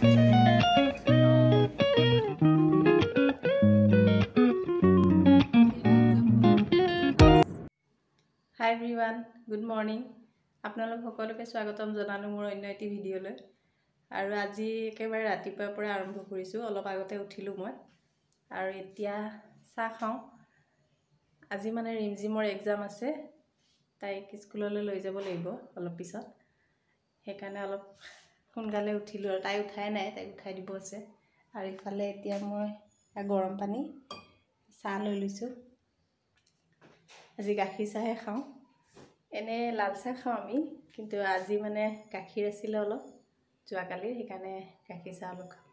Hi everyone, good morning. আপোনালোক সকলোকে স্বাগতম জনালো মোৰ অন্য এটি ভিডিঅ'লৈ। আৰু আজি একেবাৰে ৰাতিপুৱাৰ পৰা আৰম্ভ কৰিছো। অলপ আগতে উঠিলো মই। আৰু এতিয়া চাহ খাওঁ। আজি মানে ৰিমজিমৰ এক্সাম আছে। তাইক স্কুললৈ লৈ যাব লাগিব অলপ পিছত। সেইকাৰণে অলপ সোনকালে উঠিলো আৰু তাই উঠাই নাই, তাইক উঠাই দিব আছে। আৰু ইফালে এতিয়া মই গৰম পানী চাহ লৈ লৈছো। আজি গাখীৰ চাহে খাওঁ। এনে লাল চাহ খাওঁ আমি, কিন্তু আজি মানে গাখীৰ আছিলে অলপ যোৱাকালি, সেইকাৰণে গাখীৰ চাহ অলপ খাওঁ।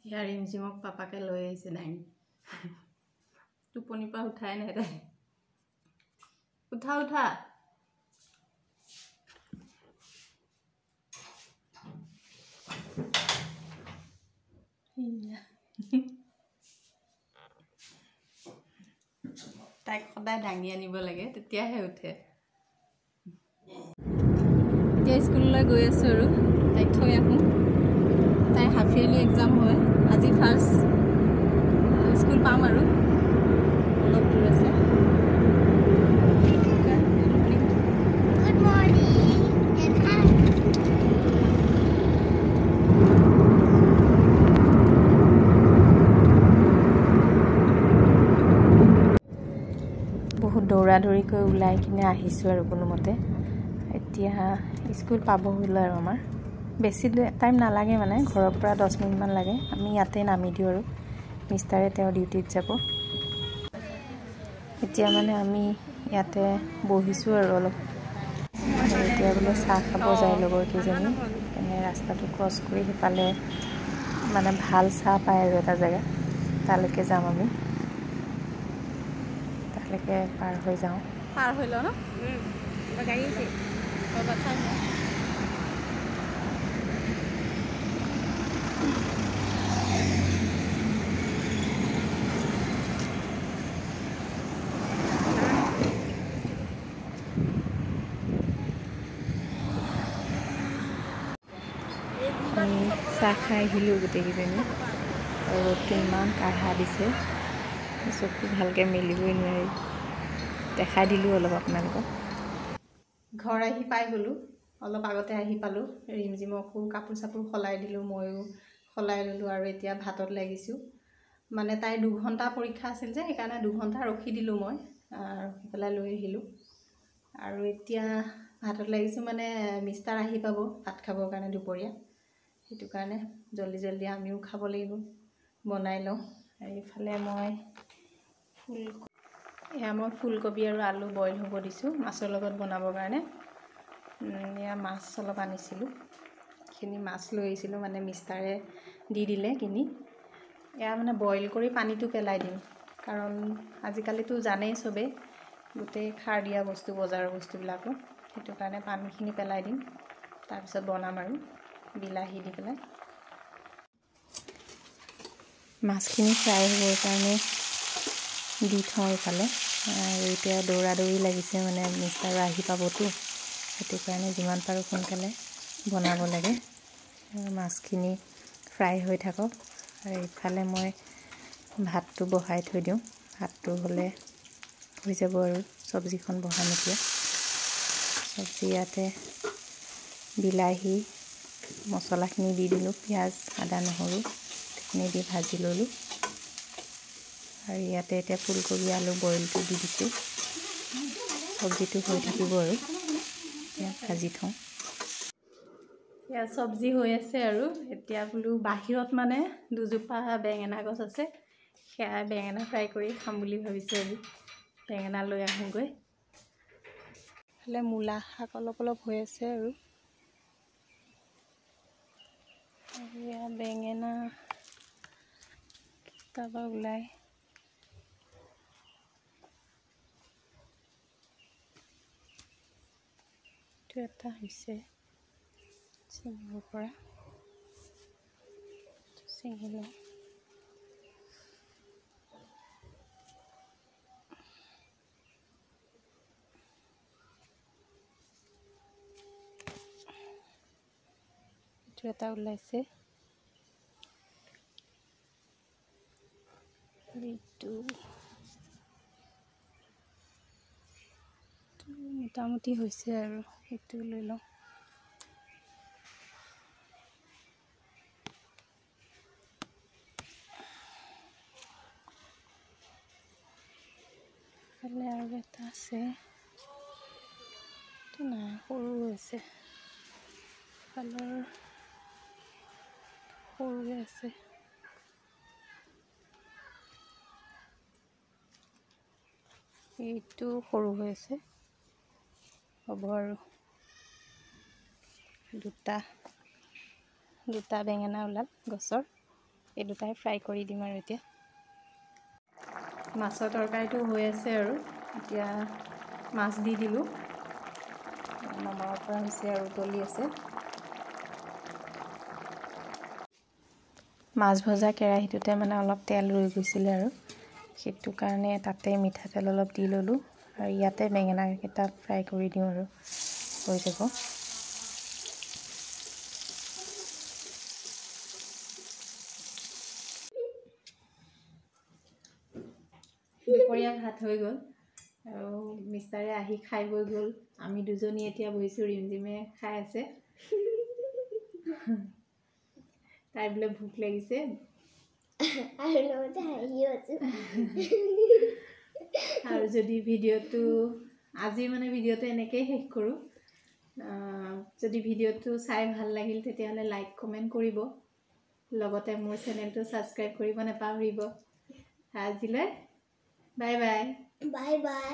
ইয়াৰ ৰিমজিমক পাপাকে লৈ আহিছে দাঙি। টোপনিৰ পৰা উঠাই নাই তাই। উঠা উঠা। তাইক সদায় দাঙি আনিব লাগে, তেতিয়াহে উঠে। এতিয়া স্কুললৈ গৈ আছো আৰু তাইক থৈ আহোঁ। তাই হাফ ইয়াৰলি এক্সাম হয়। আজি ফাৰ্ষ্ট স্কুল পাম আৰু অলপ দূৰ আছে। Good morning. বহুত দৌৰা দৌৰিকৈ ওলাই কিনে আহিছোঁ আৰু কোনোমতে। এতিয়া স্কুল পাব হ'ল আৰু আমাৰ বেছি টাইম নালাগে, মানে ঘৰৰ পৰা 10 মিনিটমান লাগে। আমি ইয়াতে নামি দিওঁ আৰু মিষ্টাৰে তেওঁৰ ডিউটিত যাব। এতিয়া মানে আমি ইয়াতে বহিছোঁ আৰু অলপ। এতিয়া বোলে চাহ খাব যায় লগৰ কেইজনী। এনে ৰাস্তাটো ক্ৰছ কৰি সিফালে মানে ভাল চাহ পায় আৰু এটা জেগা, তালৈকে যাম আমি। তালৈকে পাৰ হৈ যাওঁ। পাৰ হৈ লওঁ ন? গাড়ী আছে। আমি চাহ খাই আহিলোঁ গোটেইকেইজনী। ৰ'দটো ইমান কাঢ়া দিছে, চকু ভালকৈ মেলিবই নোৱাৰি। দেখাই দিলোঁ অলপ আপোনালোকক। ঘৰ আহি পাই গ'লোঁ, অলপ আগতে আহি পালোঁ। ৰিমজিমকো কাপোৰ চাপোৰ সলাই দিলোঁ, ময়ো সলাই ল'লোঁ। আৰু এতিয়া ভাতত লাগিছোঁ। মানে তাইৰ 2 ঘণ্টা পৰীক্ষা আছিল যে, সেইকাৰণে 2 ঘণ্টা ৰখি দিলোঁ মই, ৰখি পেলাই লৈ আহিলোঁ। আৰু এতিয়া ভাতত লাগিছোঁ, মানে মিষ্টাৰ আহি পাব ভাত খাবৰ কাৰণে দুপৰীয়া। সেইটো কাৰণে জল্দি জল্দি আমিও খাব লাগিব, বনাই লওঁ। এইফালে মই ফুলকবি আৰু আলু বইল হ'ব দিছোঁ মাছৰ লগত বনাবৰ কাৰণে। এয়া মাছ অলপ আনিছিলোঁ, এইখিনি মাছ লৈ আহিছিলোঁ, মানে মিষ্টাৰে দি দিলে কিনি। এয়া মানে বইল কৰি পানীটো পেলাই দিম, কাৰণ আজিকালিতো জানেই চবেই গোটেই খাৰ দিয়া বস্তু, বজাৰৰ বস্তুবিলাকো। সেইটো কাৰণে পানীখিনি পেলাই দিম, তাৰপিছত বনাম আৰু বিলাহী দি পেলাই। মাছখিনি ফ্ৰাই হ'বৰ কাৰণে দি থওঁ এইফালে। আৰু এতিয়া দৌৰা দৌৰি লাগিছে, মানে মিষ্টাৰো আহি পাবতো, সেইটো কাৰণে যিমান পাৰোঁ সোনকালে বনাব লাগে। মাছখিনি ফ্ৰাই হৈ থাকক। আৰু ইফালে মই ভাতটো বহাই থৈ দিওঁ। ভাতটো হ'লে হৈ যাব আৰু চব্জিখন বহাম এতিয়া। চব্জি ইয়াতে বিলাহী মছলাখিনি দি দিলোঁ, পিঁয়াজ আদা নহৰু সেইখিনি দি ভাজি ল'লোঁ। আৰু ইয়াতে এতিয়া ফুলকবি আলু বইলটো দি দিছোঁ। চব্জিটো হৈ থাকিব আৰু এতিয়া ভাজি থওঁ। এয়া চব্জি হৈ আছে আৰু এতিয়া বোলো বাহিৰত মানে দুজোপা বেঙেনা গছ আছে, সেয়া বেঙেনা ফ্ৰাই কৰি খাম বুলি ভাবিছোঁ। আজি বেঙেনা লৈ আহোঁগৈ। এইফালে মূলা শাক অলপ অলপ হৈ আছে আৰু এয়া বেঙেনা তাৰপৰা ওলাই এটা হৈছে ছিঙিব পৰা ছিঙি লওঁ এইটো এটা ওলাইছে এইটো মোটামুটি হৈছে আৰু এইটো লৈ লওঁ ফালে আৰু এটা আছে এইটো নাই সৰু হৈছে ফালৰ সৰুৱে আছে এইটো সৰু হৈ আছে হ'ব আৰু দুটা বেঙেনা ওলাল গছৰ এই দুটাই ফ্ৰাই কৰি দিম আৰু এতিয়া মাছৰ তৰকাৰীটো হৈ আছে আৰু এতিয়া মাছ দি দিলোঁ নমাব পৰা হৈছে আৰু উতলি আছে মাছ ভজা কেৰাহীটোতে মানে অলপ তেল ৰৈ গৈছিলে আৰু সেইটো কাৰণে তাতে মিঠাতেল অলপ দি ল'লোঁ আৰু ইয়াতে বেঙেনাকেইটা ফ্ৰাই কৰি দিওঁ আৰু হৈ যাব দুপৰীয়া ভাত হৈ গ'ল আৰু মিষ্টাৰে আহি খাই বৈ গ'ল আমি দুজনী এতিয়া বহিছোঁ ৰিমজিমে খাই আছে তাই বোলে ভোক লাগিছে আৰু যদি ভিডিঅ'টো আজি মানে ভিডিঅ'টো এনেকেই শেষ কৰোঁ যদি ভিডিঅ'টো চাই ভাল লাগিল তেতিয়াহ'লে লাইক কমেণ্ট কৰিব লগতে মোৰ চেনেলটো ছাবস্ক্ৰাইব কৰিব নাপাহৰিব আজিলৈ বাই বাই